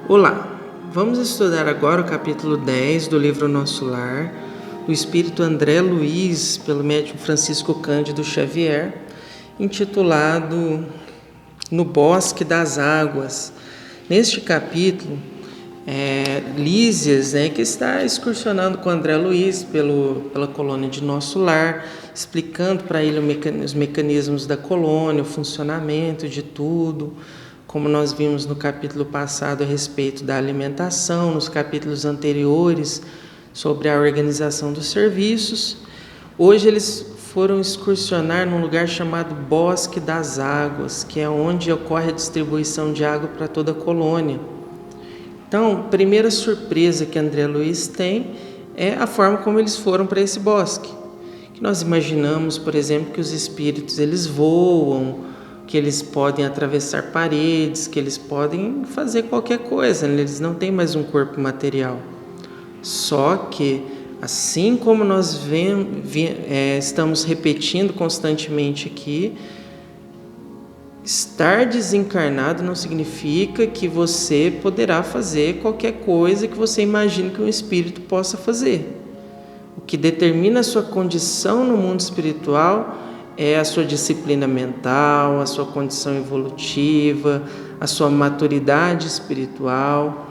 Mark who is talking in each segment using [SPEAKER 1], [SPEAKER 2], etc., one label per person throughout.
[SPEAKER 1] Olá, vamos estudar agora o capítulo 10 do livro Nosso Lar, do Espírito André Luiz, pelo médium Francisco Cândido Xavier, intitulado No Bosque das Águas. Neste capítulo, Lísias, que está excursionando com André Luiz pela colônia de Nosso Lar, explicando para ele os mecanismos da colônia, o funcionamento de tudo, como nós vimos no capítulo passado a respeito da alimentação, nos capítulos anteriores sobre a organização dos serviços. Hoje eles foram excursionar num lugar chamado Bosque das Águas, que é onde ocorre a distribuição de água para toda a colônia. Então, a primeira surpresa que André Luiz tem é a forma como eles foram para esse bosque. Que nós imaginamos, por exemplo, que os espíritos eles voam, que eles podem atravessar paredes, que eles podem fazer qualquer coisa, eles não têm mais um corpo material. Só que, assim como nós estamos repetindo constantemente aqui, estar desencarnado não significa que você poderá fazer qualquer coisa que você imagine que um espírito possa fazer. O que determina a sua condição no mundo espiritual é a sua disciplina mental, a sua condição evolutiva, a sua maturidade espiritual.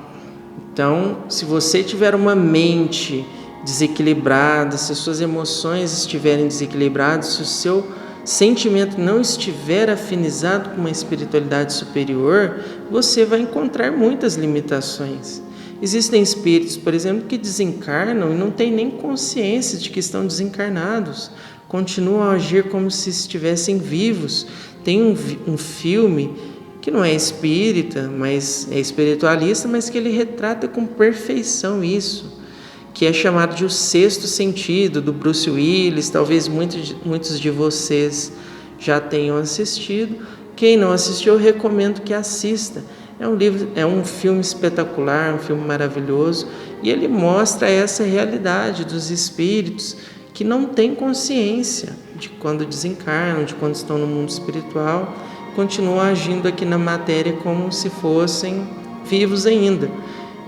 [SPEAKER 1] Então, se você tiver uma mente desequilibrada, se as suas emoções estiverem desequilibradas, se o seu sentimento não estiver afinizado com uma espiritualidade superior, você vai encontrar muitas limitações. Existem espíritos, por exemplo, que desencarnam e não têm nem consciência de que estão desencarnados, continuam a agir como se estivessem vivos. Tem um filme que não é espírita, mas é espiritualista, mas que ele retrata com perfeição isso, que é chamado de O Sexto Sentido, do Bruce Willis. Talvez muitos de vocês já tenham assistido. Quem não assistiu, eu recomendo que assista. É um filme espetacular, um filme maravilhoso, e ele mostra essa realidade dos espíritos que não têm consciência de quando desencarnam, de quando estão no mundo espiritual, continuam agindo aqui na matéria como se fossem vivos ainda.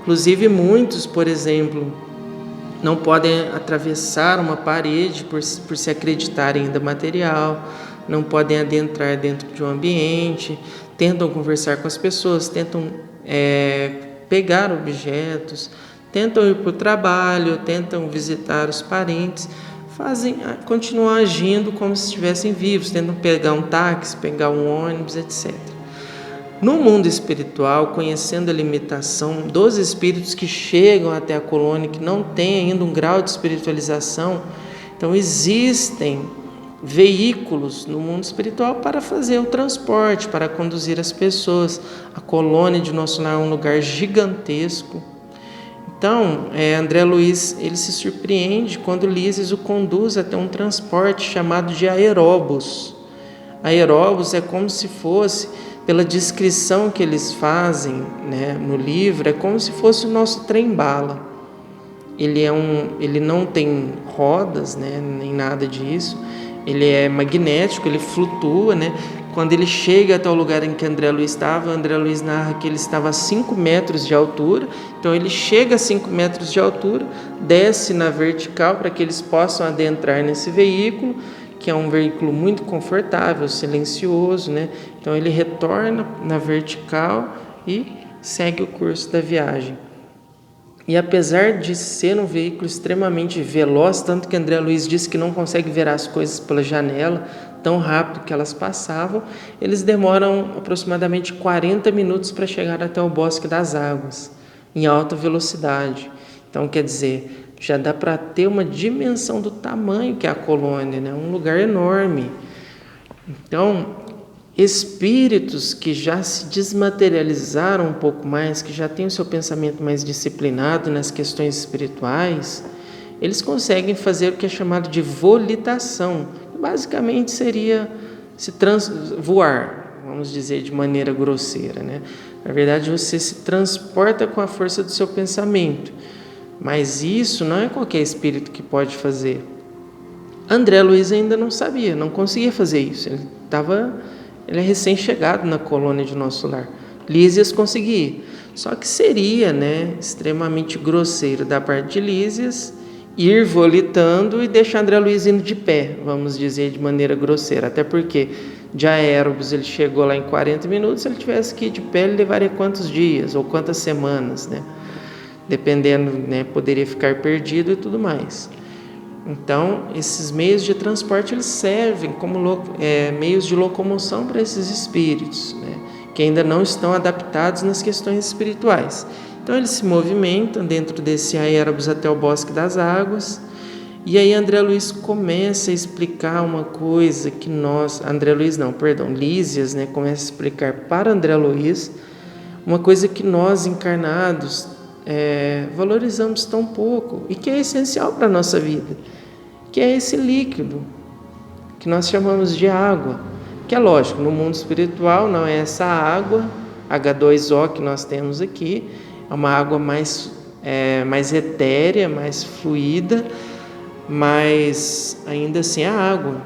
[SPEAKER 1] Inclusive muitos, por exemplo, não podem atravessar uma parede por se acreditarem ainda material, não podem adentrar dentro de um ambiente, tentam conversar com as pessoas, tentam pegar objetos, tentam ir para o trabalho, tentam visitar os parentes, continuam agindo como se estivessem vivos, tentam pegar um táxi, pegar um ônibus, etc. No mundo espiritual, conhecendo a limitação dos espíritos que chegam até a colônia, que não têm ainda um grau de espiritualização, então existem veículos no mundo espiritual para fazer o transporte, para conduzir as pessoas. A colônia de Nosso Lar é um lugar gigantesco. Então, André Luiz ele se surpreende quando Lísias o conduz até um transporte chamado de aeróbus. Aeróbus é como se fosse, pela descrição que eles fazem, no livro, é como se fosse o nosso trem-bala. Ele não tem rodas, nem nada disso. Ele é magnético, ele flutua, Quando ele chega até o lugar em que André Luiz estava, André Luiz narra que ele estava a 5 metros de altura. Então ele chega a 5 metros de altura, desce na vertical para que eles possam adentrar nesse veículo, que é um veículo muito confortável, silencioso, Então ele retorna na vertical e segue o curso da viagem. E apesar de ser um veículo extremamente veloz, tanto que André Luiz disse que não consegue ver as coisas pela janela, tão rápido que elas passavam, eles demoram aproximadamente 40 minutos para chegar até o Bosque das Águas, em alta velocidade. Então, quer dizer, já dá para ter uma dimensão do tamanho que é a colônia, um lugar enorme. Então, espíritos que já se desmaterializaram um pouco mais, que já têm o seu pensamento mais disciplinado nas questões espirituais, eles conseguem fazer o que é chamado de volitação. Basicamente seria voar, vamos dizer de maneira grosseira, Na verdade, você se transporta com a força do seu pensamento, mas isso não é qualquer espírito que pode fazer. André Luiz ainda não sabia, não conseguia fazer isso. Ele é recém-chegado na colônia de Nosso Lar. Lísias conseguia. Só que seria, né, extremamente grosseiro da parte de Lísias ir volitando e deixar André Luiz indo de pé, vamos dizer de maneira grosseira. Até porque de Aéropos ele chegou lá em 40 minutos, se ele tivesse que ir de pé, ele levaria quantos dias ou quantas semanas, né? Dependendo, né, poderia ficar perdido e tudo mais. Então, esses meios de transporte eles servem como meios de locomoção para esses espíritos, né, que ainda não estão adaptados nas questões espirituais. Então, eles se movimentam dentro desse Aéropos até o Bosque das Águas. E aí André Luiz começa a explicar uma coisa que Lísias, né, começa a explicar para André Luiz uma coisa que nós encarnados valorizamos tão pouco e que é essencial para a nossa vida, que é esse líquido que nós chamamos de água, que é lógico, no mundo espiritual não é essa água H2O que nós temos aqui, é uma água mais etérea, mais fluida, mas ainda assim é água,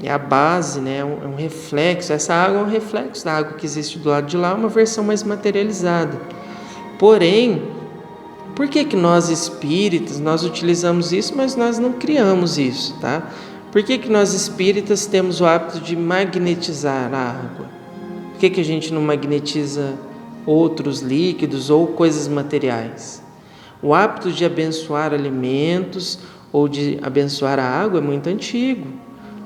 [SPEAKER 1] é a base, né? É um reflexo. Essa água é um reflexo da água que existe do lado de lá, uma versão mais materializada. Porém, por que nós espíritas, nós utilizamos isso, mas nós não criamos isso, tá? Por que nós espíritas temos o hábito de magnetizar a água? Por que a gente não magnetiza outros líquidos ou coisas materiais? O hábito de abençoar alimentos ou de abençoar a água é muito antigo.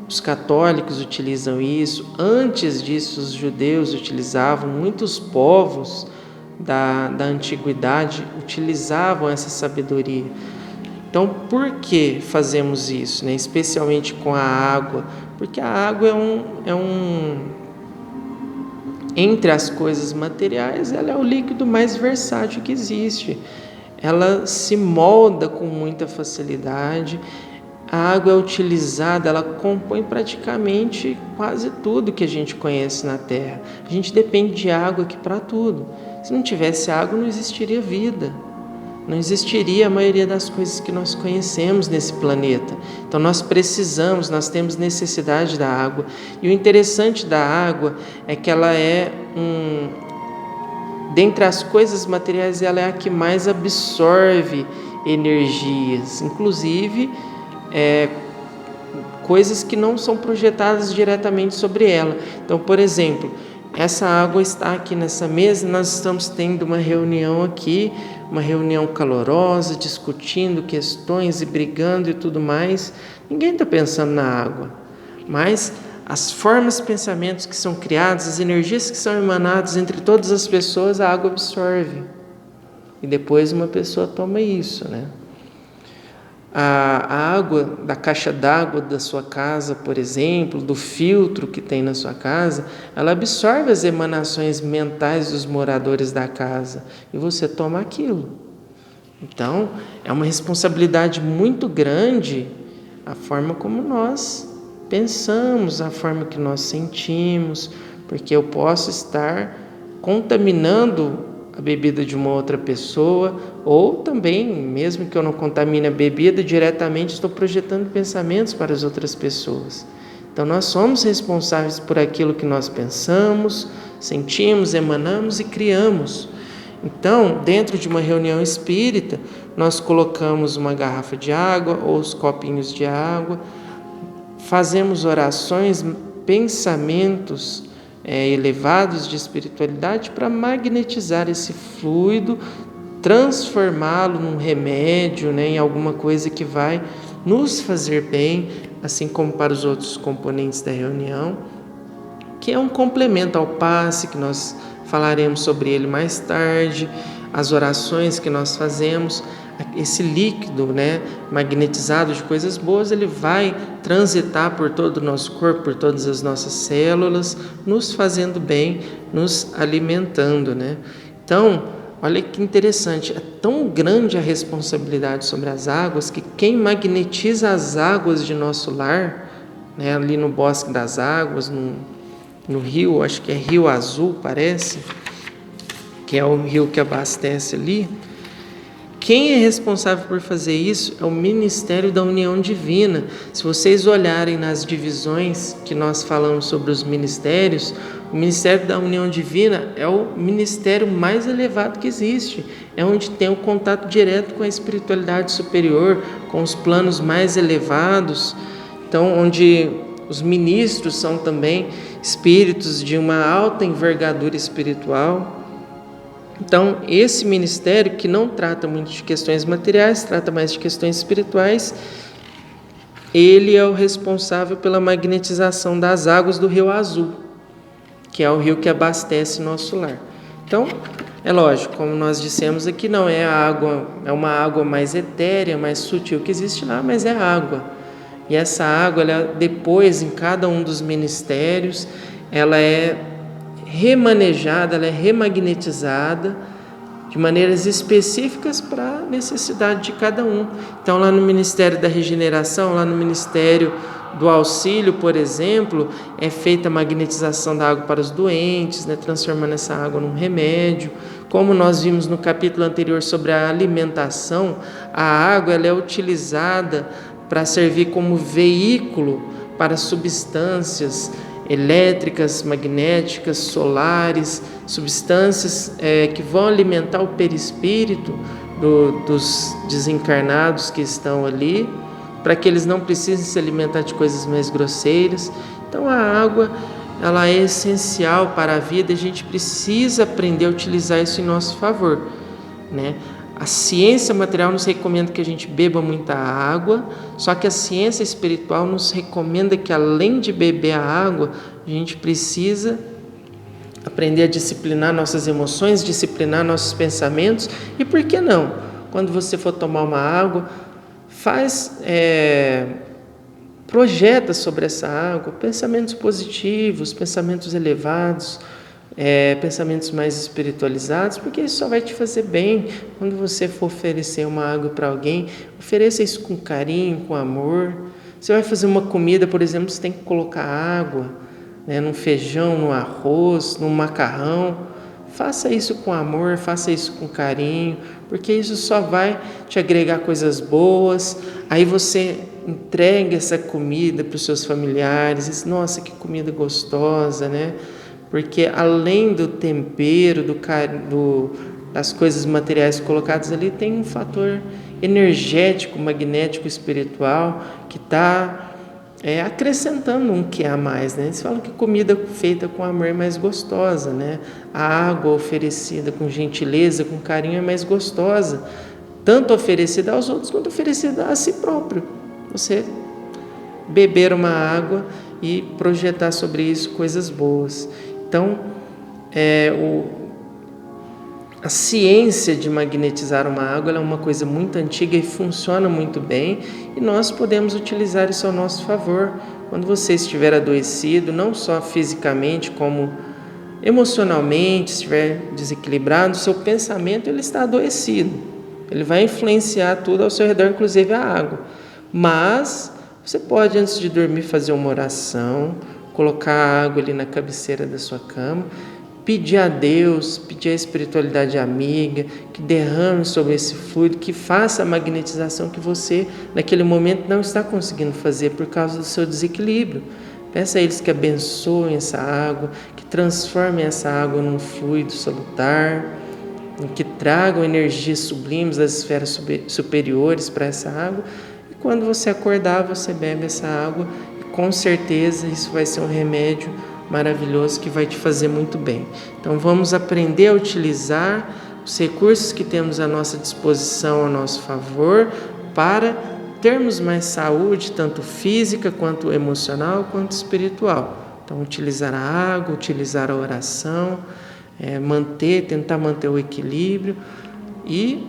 [SPEAKER 1] Os católicos utilizam isso. Antes disso, os judeus utilizavam, muitos povos da antiguidade utilizavam essa sabedoria. Então, por que fazemos isso, né? Especialmente com a água? Porque a água entre as coisas materiais, ela é o líquido mais versátil que existe. Ela se molda com muita facilidade. A água é utilizada, ela compõe praticamente quase tudo que a gente conhece na Terra. A gente depende de água aqui para tudo. Se não tivesse água, não existiria vida. Não existiria a maioria das coisas que nós conhecemos nesse planeta. Então nós temos necessidade da água. E o interessante da água é que ela dentre as coisas materiais, ela é a que mais absorve energias, inclusive coisas que não são projetadas diretamente sobre ela. Então, por exemplo, essa água está aqui nessa mesa, nós estamos tendo uma reunião aqui, uma reunião calorosa, discutindo questões e brigando e tudo mais. Ninguém está pensando na água, mas as formas, pensamentos que são criados, as energias que são emanadas entre todas as pessoas, a água absorve. E depois uma pessoa toma isso, né? A água da caixa d'água da sua casa, por exemplo, do filtro que tem na sua casa, ela absorve as emanações mentais dos moradores da casa e você toma aquilo. Então, é uma responsabilidade muito grande a forma como nós pensamos, a forma que nós sentimos, porque eu posso estar contaminando a bebida de uma outra pessoa, ou também, mesmo que eu não contamine a bebida, diretamente estou projetando pensamentos para as outras pessoas. Então nós somos responsáveis por aquilo que nós pensamos, sentimos, emanamos e criamos. Então, dentro de uma reunião espírita, nós colocamos uma garrafa de água ou os copinhos de água, fazemos orações, pensamentos elevados de espiritualidade para magnetizar esse fluido, transformá-lo num remédio, né, em alguma coisa que vai nos fazer bem, assim como para os outros componentes da reunião, que é um complemento ao passe, que nós falaremos sobre ele mais tarde, as orações que nós fazemos. Esse líquido, né, magnetizado de coisas boas, ele vai transitar por todo o nosso corpo, por todas as nossas células, nos fazendo bem, nos alimentando, né? Então, olha que interessante, é tão grande a responsabilidade sobre as águas que quem magnetiza as águas de nosso lar, né, ali no Bosque das Águas, no rio, acho que é Rio Azul, parece, que é o rio que abastece ali. Quem é responsável por fazer isso é o Ministério da União Divina. Se vocês olharem nas divisões que nós falamos sobre os ministérios, O ministério da união divina é o ministério mais elevado que existe. É onde tem o contato direto com a espiritualidade superior, com os planos mais elevados. Então, onde os ministros são também espíritos de uma alta envergadura espiritual. Então, esse ministério, que não trata muito de questões materiais, trata mais de questões espirituais, ele é o responsável pela magnetização das águas do Rio Azul, que é o rio que abastece nosso lar. Então, é lógico, como nós dissemos aqui, não é a água, é uma água mais etérea, mais sutil que existe lá, mas é água. E essa água, ela, depois, em cada um dos ministérios, ela é remanejada, ela é remagnetizada de maneiras específicas para a necessidade de cada um. Então, lá no Ministério da Regeneração, lá no Ministério do Auxílio, por exemplo, é feita a magnetização da água para os doentes, né, transformando essa água num remédio. Como nós vimos no capítulo anterior sobre a alimentação, a água ela é utilizada para servir como veículo para substâncias elétricas, magnéticas, solares, substâncias que vão alimentar o perispírito dos desencarnados que estão ali, para que eles não precisem se alimentar de coisas mais grosseiras. Então a água ela é essencial para a vida, a gente precisa aprender a utilizar isso em nosso favor, né? A ciência material nos recomenda que a gente beba muita água, só que a ciência espiritual nos recomenda que, além de beber a água, a gente precisa aprender a disciplinar nossas emoções, disciplinar nossos pensamentos. E por que não? Quando você for tomar uma água, projeta sobre essa água pensamentos positivos, pensamentos elevados, pensamentos mais espiritualizados, porque isso só vai te fazer bem. Quando você for oferecer uma água para alguém, ofereça isso com carinho, com amor. Você vai fazer uma comida, por exemplo, você tem que colocar água, né, num feijão, no arroz, num macarrão. Faça isso com amor, faça isso com carinho, porque isso só vai te agregar coisas boas. Aí você entrega essa comida para os seus familiares, diz, nossa, que comida gostosa, né? Porque além do tempero, das coisas materiais colocadas ali, tem um fator energético, magnético, espiritual, que está acrescentando um que a mais, né? Eles falam que comida feita com amor é mais gostosa, né? A água oferecida com gentileza, com carinho é mais gostosa, tanto oferecida aos outros quanto oferecida a si próprio. Você beber uma água e projetar sobre isso coisas boas. Então, a ciência de magnetizar uma água ela é uma coisa muito antiga e funciona muito bem, e nós podemos utilizar isso ao nosso favor. Quando você estiver adoecido, não só fisicamente, como emocionalmente, estiver desequilibrado, seu pensamento ele está adoecido. Ele vai influenciar tudo ao seu redor, inclusive a água. Mas você pode, antes de dormir, fazer uma oração, colocar a água ali na cabeceira da sua cama, pedir a Deus, pedir a espiritualidade amiga, que derrame sobre esse fluido, que faça a magnetização que você, naquele momento, não está conseguindo fazer por causa do seu desequilíbrio. Peça a eles que abençoem essa água, que transformem essa água num fluido salutar, que tragam energias sublimes das esferas superiores para essa água. E quando você acordar, você bebe essa água, com certeza isso vai ser um remédio maravilhoso que vai te fazer muito bem. Então vamos aprender a utilizar os recursos que temos à nossa disposição, a nosso favor, para termos mais saúde, tanto física, quanto emocional, quanto espiritual. Então utilizar a água, utilizar a oração, tentar manter o equilíbrio e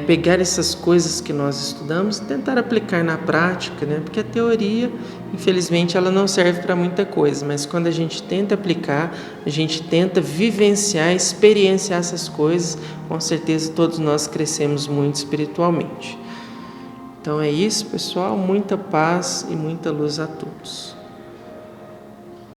[SPEAKER 1] pegar essas coisas que nós estudamos e tentar aplicar na prática, né? Porque a teoria, infelizmente, ela não serve para muita coisa, mas quando a gente tenta aplicar, a gente tenta vivenciar, experienciar essas coisas, com certeza todos nós crescemos muito espiritualmente. Então é isso, pessoal, muita paz e muita luz a todos.